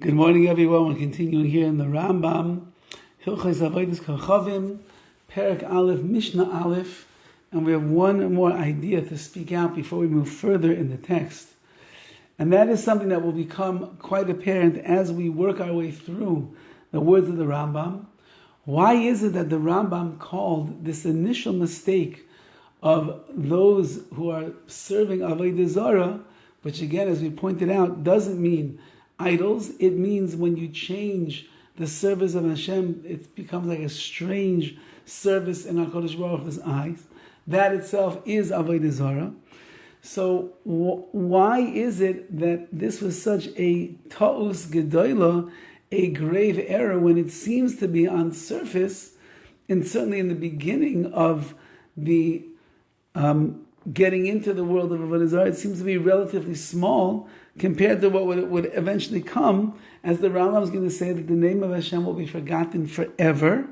Good morning, everyone. We're continuing here in the RAMBAM, Hilchos Avodas Kochavim, Perek Aleph, Mishnah Aleph, and we have one more idea to speak out before we move further in the text. And that is something that will become quite apparent as we work our way through the words of the RAMBAM. Why is it that the RAMBAM called this initial mistake of those who are serving Avodah Zarah, which again, as we pointed out, doesn't mean idols? It means when you change the service of Hashem, it becomes like a strange service in HaKadosh Baruch Hu's eyes. That itself is Avodah Zarah. So why is it that this was such a ta'us gedola, a grave error, when it seems to be on surface, and certainly in the beginning of the getting into the world of Avodah Zarah, it seems to be relatively small compared to what would eventually come, as the Rambam is going to say that the name of Hashem will be forgotten forever,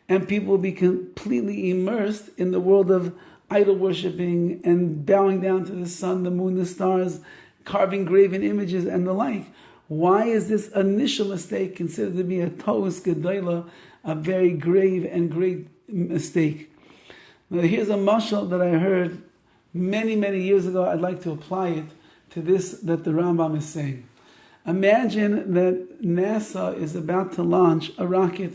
and people will be completely immersed in the world of idol worshipping and bowing down to the sun, the moon, the stars, carving graven images and the like. Why is this initial mistake considered to be a ta'us gedola, a very grave and great mistake? Now here's a mashal that I heard many years ago. I'd like to apply it to this that the Rambam is saying. Imagine that NASA is about to launch a rocket,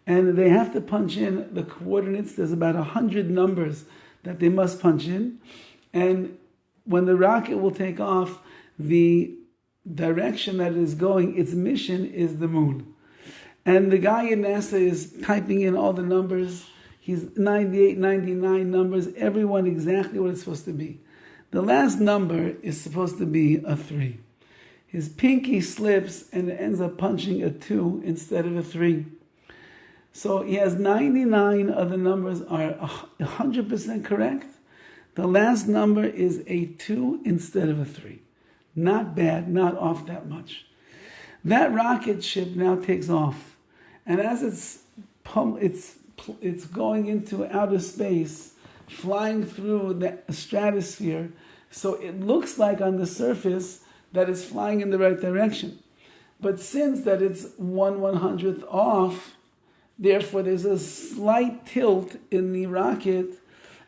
and they have to punch in the coordinates. There's about 100 numbers that they must punch in, and when the rocket will take off, the direction that it is going, its mission is the moon. And the guy in NASA is typing in all the numbers. He's 98, 99 numbers, everyone exactly what it's supposed to be. The last number is supposed to be a 3. His pinky slips and it ends up punching a 2 instead of a 3. So he has 99 of the numbers are 100% correct. The last number is a 2 instead of a 3. Not bad, not off that much. That rocket ship now takes off. And as it's going into outer space, flying through the stratosphere, so it looks like on the surface that it's flying in the right direction. But since that it's 1/100th off, therefore there's a slight tilt in the rocket,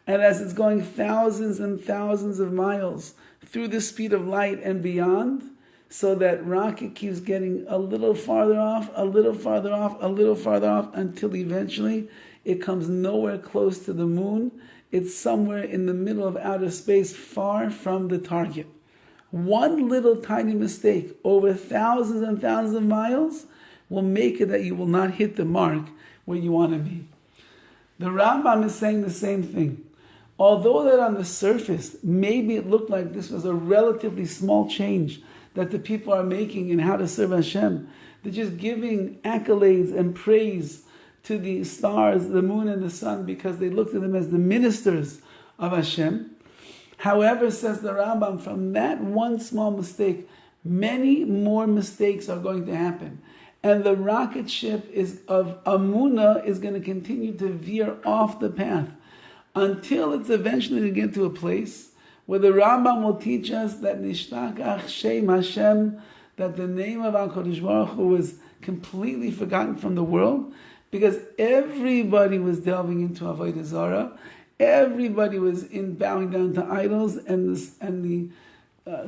and as it's going thousands and thousands of miles through the speed of light and beyond, so that rocket keeps getting a little farther off, a little farther off, a little farther off, until eventually it comes nowhere close to the moon. It's somewhere in the middle of outer space, far from the target. One little tiny mistake over thousands and thousands of miles will make it that you will not hit the mark where you want to be. The Rambam is saying the same thing. Although that on the surface, maybe it looked like this was a relatively small change that the people are making in how to serve Hashem. They're just giving accolades and praise to the stars, the moon and the sun, because they looked at them as the ministers of Hashem. However, says the Rambam, from that one small mistake, many more mistakes are going to happen. And the rocket ship of Emunah is going to continue to veer off the path until it's eventually going to get to a place where the Rambam will teach us that Nishtakach Shem Hashem, that the name of HaKadosh Baruch Hu was completely forgotten from the world, because everybody was delving into Avodah Zarah, everybody was in bowing down to idols and the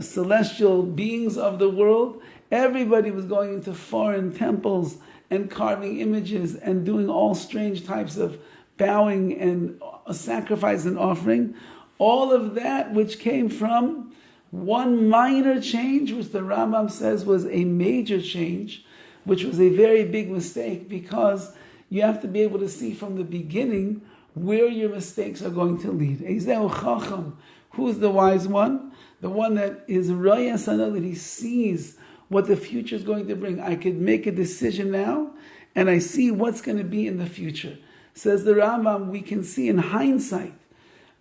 celestial beings of the world. Everybody was going into foreign temples and carving images and doing all strange types of bowing and sacrifice and offering. All of that which came from one minor change, which the Rambam says was a major change, which was a very big mistake, because you have to be able to see from the beginning where your mistakes are going to lead. Ezehu Chacham, who's the wise one? The one that is Raya Sana, that he sees what the future is going to bring. I could make a decision now, and I see what's going to be in the future. Says the Rambam, we can see in hindsight.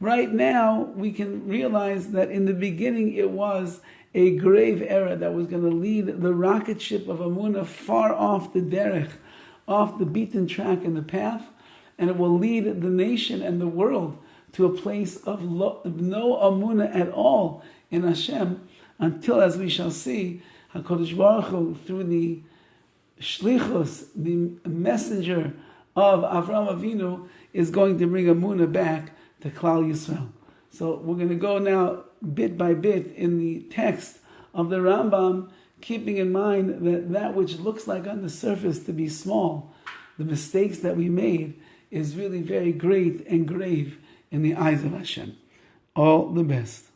Right now, we can realize that in the beginning it was a grave error that was going to lead the rocket ship of Emunah far off the derech, off the beaten track and the path, and it will lead the nation and the world to a place of no Emunah at all in Hashem, until, as we shall see, HaKadosh Baruch Hu, through the shlichus, the messenger of Avraham Avinu, is going to bring Emunah back to Klal Yisrael. So we're going to go now bit by bit in the text of the Rambam, keeping in mind that that which looks like on the surface to be small, the mistakes that we made, is really very great and grave in the eyes of Hashem. All the best.